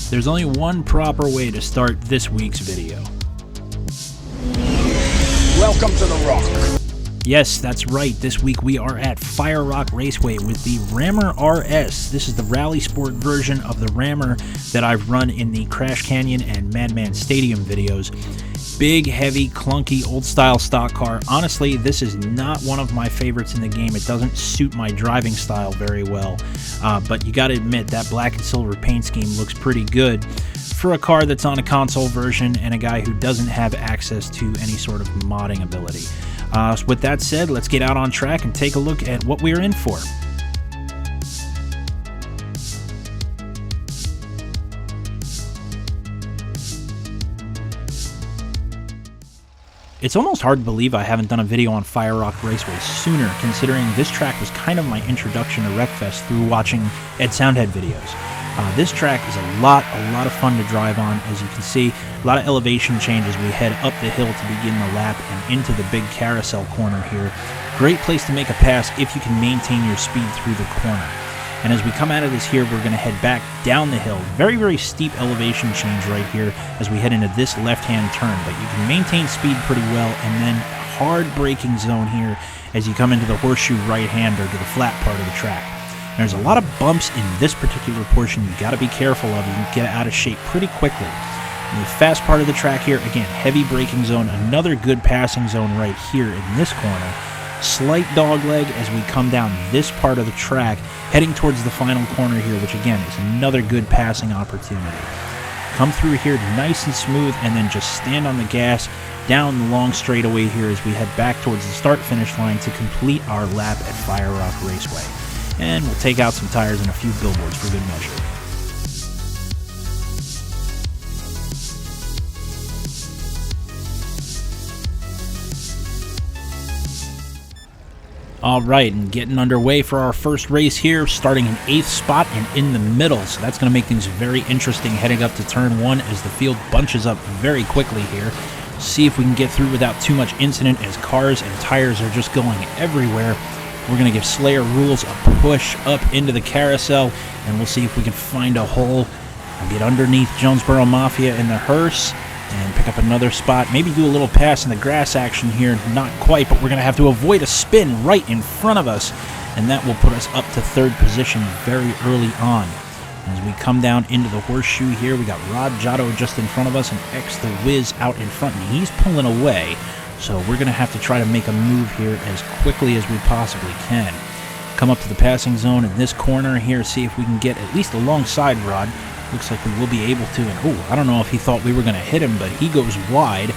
There's only one proper way to start this week's video. Welcome to the Rock. Yes, that's right. This week we are at Fire Rock Raceway with the Rammer RS. This is the rally sport version of the Rammer that I've run in the Crash Canyon and Madman Stadium videos. Big, heavy, clunky, old-style stock car. Honestly, this is not one of my favorites in the game. It doesn't suit my driving style very well. But you gotta admit, that black and silver paint scheme looks pretty good for a car that's on a console version and a guy who doesn't have access to any sort of modding ability. So with that said, let's get out on track and take a look at what we're in for. It's almost hard to believe I haven't done a video on Fire Rock Raceway sooner, considering this track was kind of my introduction to Wreckfest through watching Ed Soundhead videos. This track is a lot of fun to drive on. As you can see, a lot of elevation changes. We head up the hill to begin the lap and into the big carousel corner here. Great place to make a pass if you can maintain your speed through the corner. And as we come out of this here, we're going to head back down the hill. Very steep elevation change right here as we head into this left-hand turn. But you can maintain speed pretty well, and then hard braking zone here as you come into the horseshoe right-hander to the flat part of the track. There's a lot of bumps in this particular portion you got to be careful of. You can get out of shape pretty quickly. In the fast part of the track here, again, heavy braking zone, another good passing zone right here in this corner. Slight dogleg as we come down this part of the track, heading towards the final corner here, which again is another good passing opportunity. Come through here nice and smooth, and then just stand on the gas down the long straightaway here as we head back towards the start-finish line to complete our lap at Fire Rock Raceway. And we'll take out some tires and a few billboards for good measure. Alright, and getting underway for our first race here, starting in 8th spot and in the middle, so that's going to make things very interesting heading up to turn 1 as the field bunches up very quickly here. See if we can get through without too much incident as cars and tires are just going everywhere. We're going to give Slayer Rules a push up into the carousel, and we'll see if we can find a hole and get underneath Jonesboro Mafia in the hearse and pick up another spot. Maybe do a little pass in the grass action here. Not quite, but we're going to have to avoid a spin right in front of us, and that will put us up to 3rd position very early on. As we come down into the horseshoe here, we got Rod Giotto just in front of us and X the Wiz out in front, and he's pulling away. So we're going to have to try to make a move here as quickly as we possibly can. Come up to the passing zone in this corner here, see if we can get at least alongside Rod. Looks like we will be able to, and I don't know if he thought we were going to hit him, but he goes wide,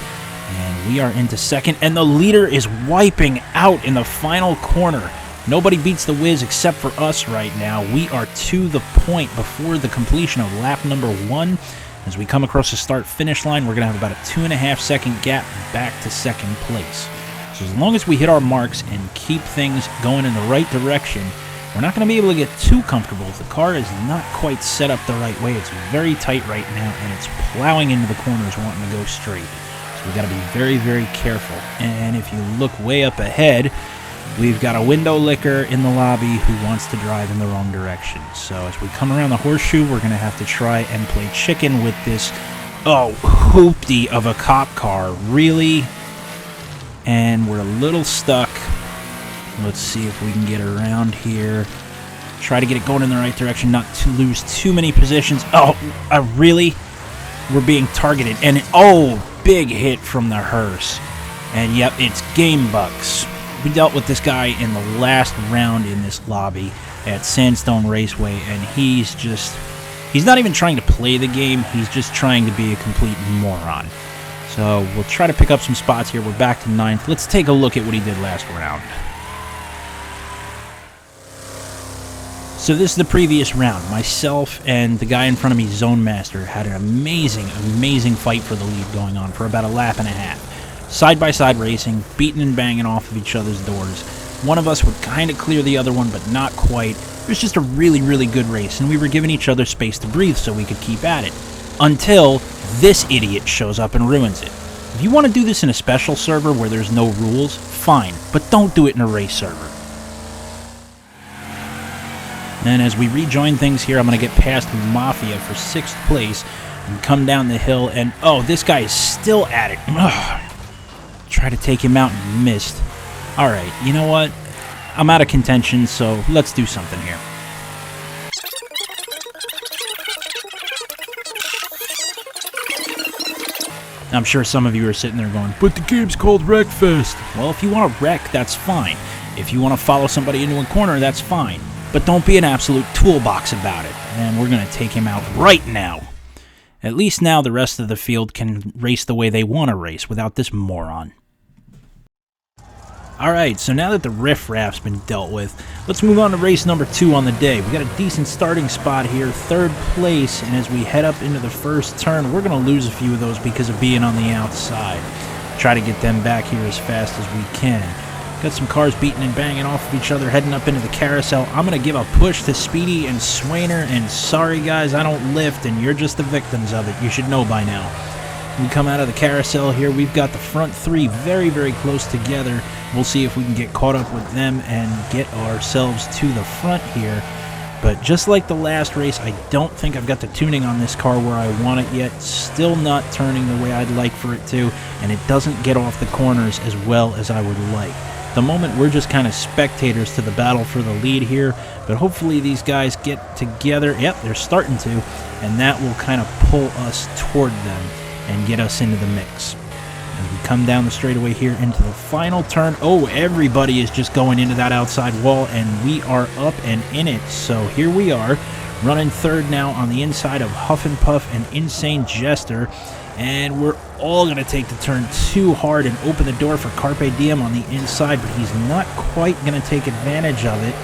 and we are into 2nd, and the leader is wiping out in the final corner. Nobody beats the Wiz except for us right now. We are to the point before the completion of lap number 1. As we come across the start-finish line, we're going to have about a 2.5-second gap back to 2nd place. So as long as we hit our marks and keep things going in the right direction, we're not going to be able to get too comfortable. The car is not quite set up the right way. It's very tight right now, and it's plowing into the corners wanting to go straight. So we've got to be very careful. And if you look way up ahead, we've got a window licker in the lobby who wants to drive in the wrong direction. So as we come around the horseshoe, we're going to have to try and play chicken with this, hoopty of a cop car. Really? And we're a little stuck. Let's see if we can get around here. Try to get it going in the right direction, not to lose too many positions. Really? We're being targeted. And, big hit from the hearse. And, yep, it's game bucks. We dealt with this guy in the last round in this lobby at Sandstone Raceway, and he's not even trying to play the game, he's just trying to be a complete moron. So we'll try to pick up some spots here. We're back to 9th. Let's take a look at what he did last round. So this is the previous round. Myself and the guy in front of me, Zone Master, had an amazing fight for the lead going on for about a lap and a half. Side-by-side racing, beating and banging off of each other's doors. One of us would kind of clear the other one, but not quite. It was just a really good race, and we were giving each other space to breathe so we could keep at it. Until this idiot shows up and ruins it. If you want to do this in a special server where there's no rules, fine, but don't do it in a race server. And as we rejoin things here, I'm going to get past Mafia for 6th place and come down the hill, and oh, this guy is still at it. Ugh. Try to take him out and missed. Alright, you know what? I'm out of contention, so let's do something here. I'm sure some of you are sitting there going, but the game's called Wreckfest. Well, if you want to wreck, that's fine. If you want to follow somebody into a corner, that's fine. But don't be an absolute toolbox about it. And we're going to take him out right now. At least now the rest of the field can race the way they want to race without this moron. Alright, so now that the riff-raff's been dealt with, let's move on to race number 2 on the day. We got a decent starting spot here, 3rd place, and as we head up into the first turn, we're going to lose a few of those because of being on the outside. Try to get them back here as fast as we can. Got some cars beating and banging off of each other, heading up into the carousel. I'm going to give a push to Speedy and Swainer, and sorry guys, I don't lift, and you're just the victims of it. You should know by now. We come out of the carousel here. We've got the front 3 very, very close together. We'll see if we can get caught up with them and get ourselves to the front here. But just like the last race, I don't think I've got the tuning on this car where I want it yet. Still not turning the way I'd like for it to, and it doesn't get off the corners as well as I would like. At the moment, we're just kind of spectators to the battle for the lead here, but hopefully these guys get together. Yep, they're starting to, and that will kind of pull us toward them and get us into the mix. As we come down the straightaway here into the final turn, oh, everybody is just going into that outside wall, and we are up and in it. So here we are, running 3rd now on the inside of Huff and Puff and Insane Jester, and we're all going to take the turn too hard and open the door for Carpe Diem on the inside, but he's not quite going to take advantage of it.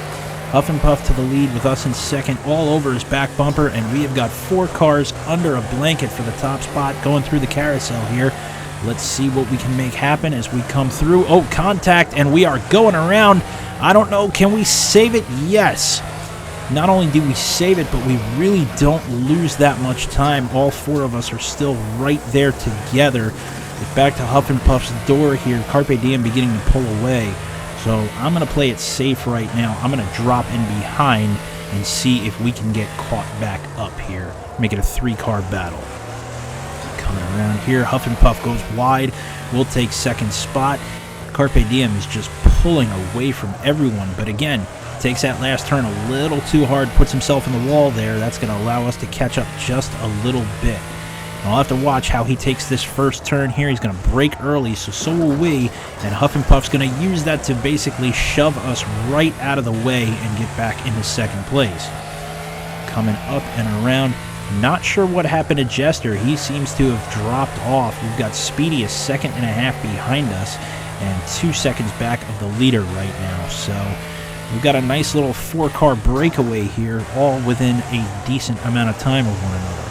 Huff and Puff to the lead with us in 2nd, all over his back bumper, and we have got 4 cars under a blanket for the top spot going through the carousel here. Let's see what we can make happen as we come through. Oh, contact, and we are going around. I don't know, can we save it? Yes. Not only do we save it, but we really don't lose that much time. All 4 of us are still right there together. Get back to Huff and Puff's door here. Carpe Diem beginning to pull away. So I'm going to play it safe right now. I'm going to drop in behind and see if we can get caught back up here. Make it a 3-car battle. Coming around here, Huff and Puff goes wide. We'll take 2nd spot. Carpe Diem is just pulling away from everyone. But again, takes that last turn a little too hard, puts himself in the wall there. That's going to allow us to catch up just a little bit. I'll have to watch how he takes this first turn here. He's going to brake early, so will we. And Huff and Puff's going to use that to basically shove us right out of the way and get back into 2nd place. Coming up and around. Not sure what happened to Jester. He seems to have dropped off. We've got Speedy a 2.5 seconds behind us and 2 seconds back of the leader right now. So we've got a nice little 4-car breakaway here, all within a decent amount of time of one another.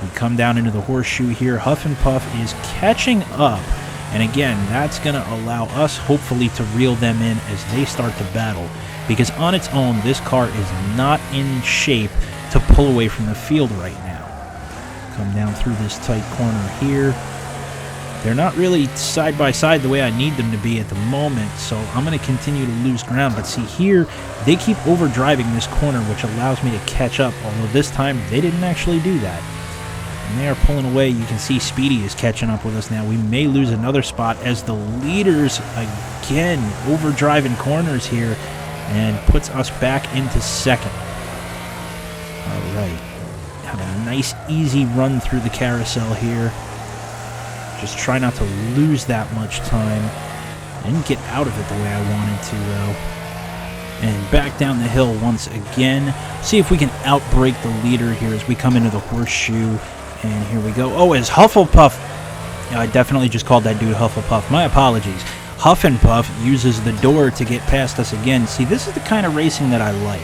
We come down into the horseshoe here. Huff and Puff is catching up, and again, that's going to allow us hopefully to reel them in as they start to battle, because on its own this car is not in shape to pull away from the field right now. Come down through this tight corner here. They're not really side by side the way I need them to be at the moment, so I'm going to continue to lose ground. But see here, they keep overdriving this corner, which allows me to catch up, although this time they didn't actually do that. And they are pulling away. You can see Speedy is catching up with us now. We may lose another spot as the leaders, again, overdriving corners here and puts us back into 2nd. All right. Have a nice, easy run through the carousel here. Just try not to lose that much time. Didn't get out of it the way I wanted to, though. And back down the hill once again. See if we can outbreak the leader here as we come into the horseshoe. And here we go. Oh, it's Hufflepuff. I definitely just called that dude Hufflepuff. My apologies. Huff and Puff uses the door to get past us again. See, this is the kind of racing that I like.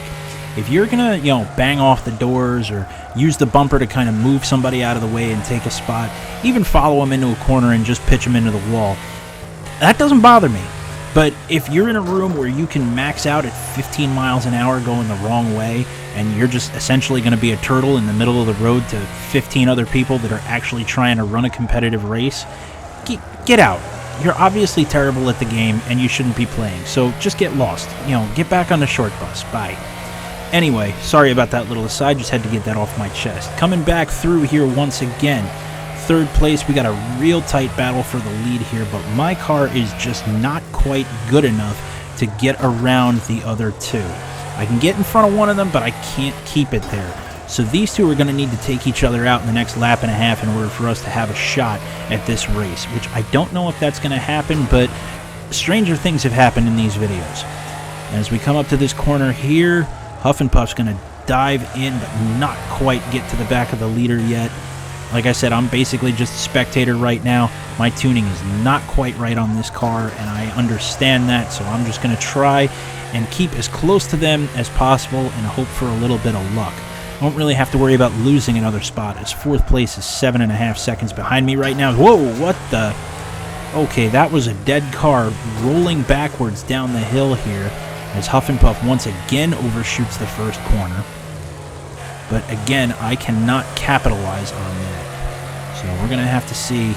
If you're going to, bang off the doors or use the bumper to kind of move somebody out of the way and take a spot, even follow them into a corner and just pitch them into the wall, that doesn't bother me. But if you're in a room where you can max out at 15 miles an hour going the wrong way, and you're just essentially going to be a turtle in the middle of the road to 15 other people that are actually trying to run a competitive race, get out. you're obviously terrible at the game and you shouldn't be playing. So just get lost. Get back on the short bus. Bye. Anyway, sorry about that little aside. Just had to get that off my chest. Coming back through here once again. Third place, we got a real tight battle for the lead here, but my car is just not quite good enough to get around the other two. I can get in front of one of them, but I can't keep it there. So these two are going to need to take each other out in the next lap and a half in order for us to have a shot at this race, which I don't know if that's going to happen, but stranger things have happened in these videos. As we come up to this corner here, Huff and Puff's going to dive in, but not quite get to the back of the leader yet. Like I said, I'm basically just a spectator right now. My tuning is not quite right on this car, and I understand that, so I'm just going to try and keep as close to them as possible and hope for a little bit of luck. I don't really have to worry about losing another spot, as fourth place is 7.5 seconds behind me right now. Whoa, what the? Okay, that was a dead car rolling backwards down the hill here as Huff and Puff once again overshoots the first corner. But again, I cannot capitalize on that. So we're going to have to see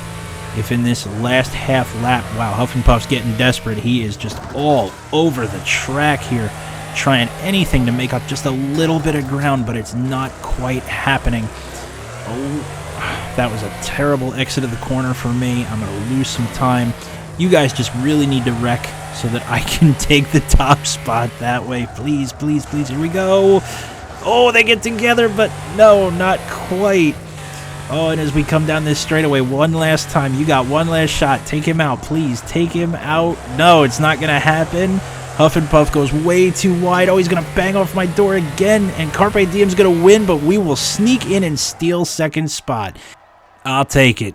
if in this last half lap, wow, Huff and Puff's getting desperate. He is just all over the track here, trying anything to make up just a little bit of ground, but it's not quite happening. Oh, that was a terrible exit of the corner for me. I'm going to lose some time. You guys just really need to wreck so that I can take the top spot that way. Please, please, please. Here we go. Oh, they get together, but no, not quite. Oh, and as we come down this straightaway one last time, you got one last shot. Take him out, please. Take him out. No, it's not going to happen. Huff and Puff goes way too wide. Oh, he's going to bang off my door again, and Carpe Diem's going to win, but we will sneak in and steal second spot. I'll take it.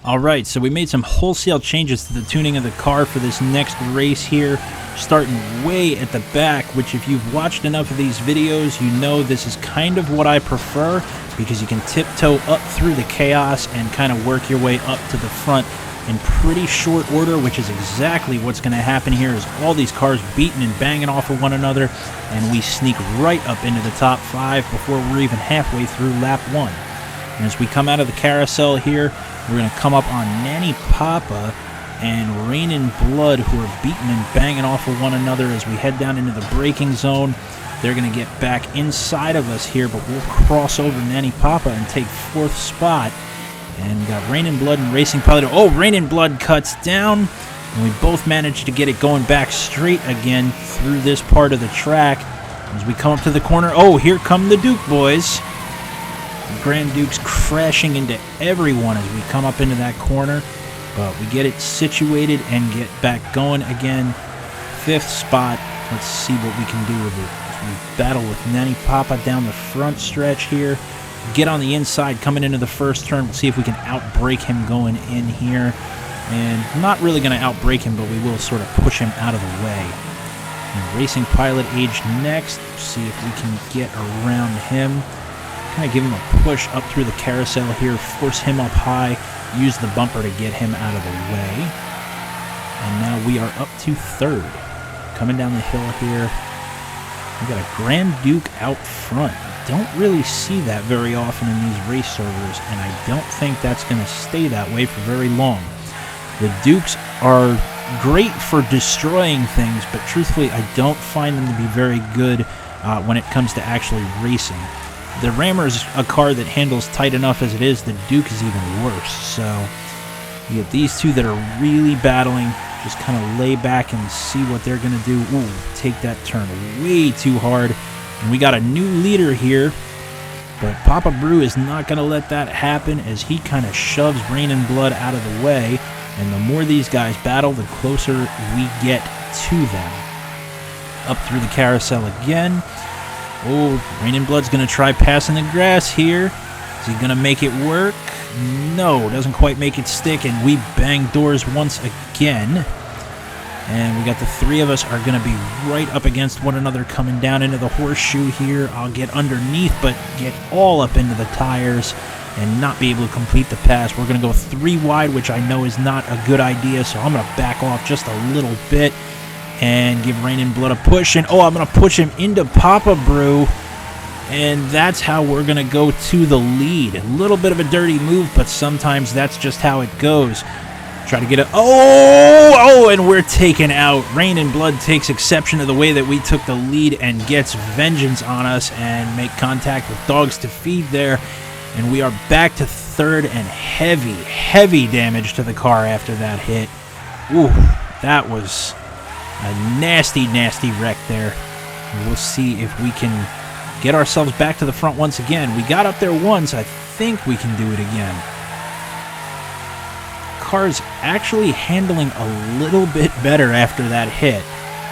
Alright, so we made some wholesale changes to the tuning of the car for this next race here, starting way at the back, which if you've watched enough of these videos, you know this is kind of what I prefer, because you can tiptoe up through the chaos and kind of work your way up to the front in pretty short order, which is exactly what's going to happen here, is all these cars beating and banging off of one another, and we sneak right up into the top 5 before we're even halfway through lap 1. And as we come out of the carousel here, we're going to come up on Nanny Papa and Rain and Blood, who are beating and banging off of one another as we head down into the braking zone. They're going to get back inside of us here, but we'll cross over Nanny Papa and take 4th spot. And we got Rain and Blood and Racing Pilot. Oh, Rain and Blood cuts down, and we both managed to get it going back straight again through this part of the track. As we come up to the corner, oh, here come the Duke boys. Grand Duke's crashing into everyone as we come up into that corner, but we get it situated and get back going again. 5th spot. Let's see what we can do with it. We battle with Nanny Papa down the front stretch here. Get on the inside coming into the first turn. We'll see if we can outbrake him going in here. And not really going to outbrake him, but we will sort of push him out of the way. And Racing Pilot Age next. See if we can get around him. Kind of give him a push up through the carousel here, force him up high, use the bumper to get him out of the way. And now we are up to 3rd. Coming down the hill here, we got a Grand Duke out front. Don't really see that very often in these race servers, and I don't think that's going to stay that way for very long. The Dukes are great for destroying things, but truthfully, I don't find them to be very good when it comes to actually racing. The Rammer's a car that handles tight enough as it is. The Duke is even worse. So you get these two that are really battling. Just kind of lay back and see what they're going to do. Ooh, take that turn way too hard. And we got a new leader here. But Papa Brew is not going to let that happen as he kind of shoves Rain and Blood out of the way. And the more these guys battle, the closer we get to them. Up through the carousel again. Oh, Rain and Blood's going to try passing the grass here. Is he going to make it work? No, doesn't quite make it stick, and we bang doors once again. And we got the 3 of us are going to be right up against one another coming down into the horseshoe here. I'll get underneath, but get all up into the tires and not be able to complete the pass. We're going to go 3 wide, which I know is not a good idea, so I'm going to back off just a little bit and give Rain and Blood a push. And oh, I'm going to push him into Papa Brew. And that's how we're going to go to the lead. A little bit of a dirty move, but sometimes that's just how it goes. Try to get it. Oh, and we're taken out. Rain and Blood takes exception to the way that we took the lead and gets vengeance on us and make contact with Dogs to Feed there. And we are back to third and heavy damage to the car after that hit. Ooh, that was a nasty wreck there. And we'll see if we can get ourselves back to the front once again. We got up there once. I think we can do it again. Car's actually handling a little bit better after that hit.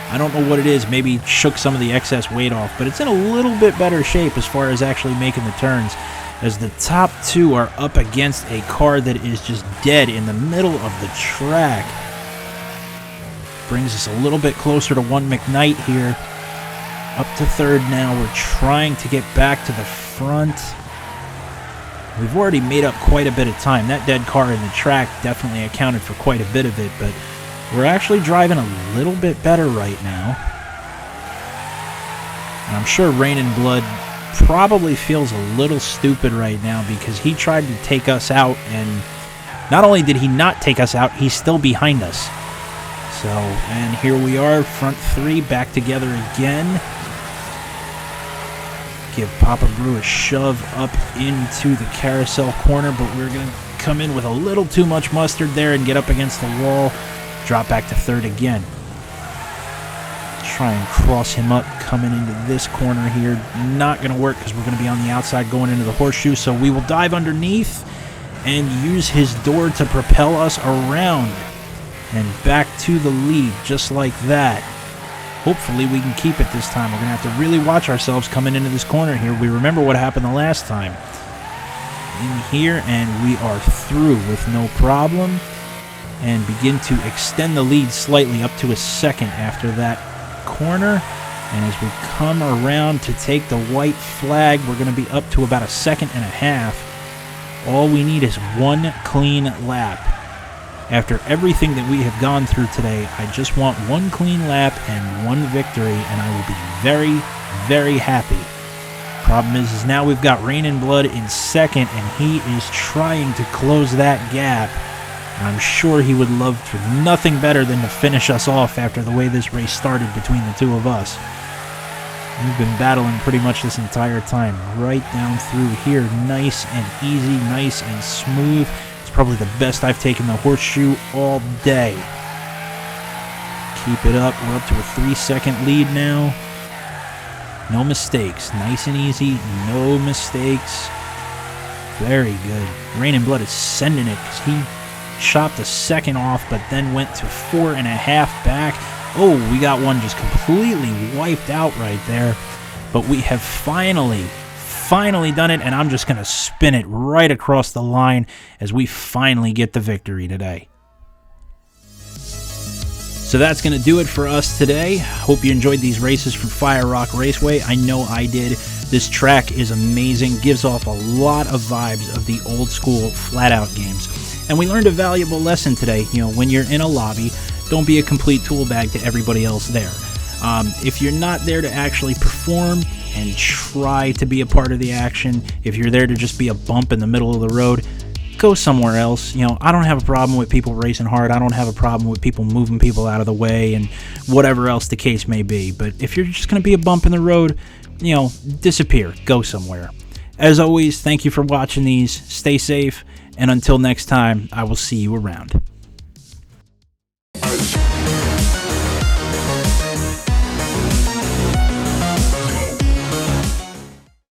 I don't know what it is. Maybe shook some of the excess weight off, but it's in a little bit better shape as far as actually making the turns, as the top two are up against a car that is just dead in the middle of the track. Brings us a little bit closer to one McKnight here. Up to third now. We're trying to get back to the front. We've already made up quite a bit of time. That dead car in the track definitely accounted for quite a bit of it, but we're actually driving a little bit better right now. And I'm sure Rain and Blood probably feels a little stupid right now because he tried to take us out, and not only did he not take us out, he's still behind us. So, and here we are, front three back together again. Give Papa Brew a shove up into the carousel corner, but we're going to come in with a little too much mustard there and get up against the wall. Drop back to third again. Try and cross him up coming into this corner here. Not going to work because we're going to be on the outside going into the horseshoe, so we will dive underneath and use his door to propel us around and back to the lead just like that. Hopefully we can keep it this time. We're going to have to really watch ourselves coming into this corner here. We remember what happened the last time. In here, and we are through with no problem. And begin to extend the lead slightly up to a second after that corner. And as we come around to take the white flag, we're going to be up to about a second and a half. All we need is one clean lap. After everything that we have gone through today, I just want one clean lap and one victory, and I will be very happy. Problem is now we've got Rain and Blood in second, and he is trying to close that gap. And I'm sure he would love for nothing better than to finish us off after the way this race started between the two of us. We've been battling pretty much this entire time, right down through here. Nice and easy, nice and smooth. It's probably the best I've taken the horseshoe all day. Keep it up. We're up to a 3-second lead now. No mistakes. Nice and easy. No mistakes. Very good. Rain and Blood is sending it because he chopped a second off, but then went to 4.5 back. Oh, we got one just completely wiped out right there. But we have finally done it, and I'm just going to spin it right across the line as we finally get the victory today. So that's going to do it for us today. Hope you enjoyed these races from Fire Rock Raceway. I know I did. This track is amazing, gives off a lot of vibes of the old school flat out games. And we learned a valuable lesson today. You know, when you're in a lobby, don't be a complete tool bag to everybody else there. If you're not there to actually perform and try to be a part of the action, if you're there to just be a bump in the middle of the road, go somewhere else. You know, I don't have a problem with people racing hard. I don't have a problem with people moving people out of the way and whatever else the case may be. But if you're just going to be a bump in the road, you know, disappear. Go somewhere. As always, thank you for watching these. Stay safe. And until next time, I will see you around.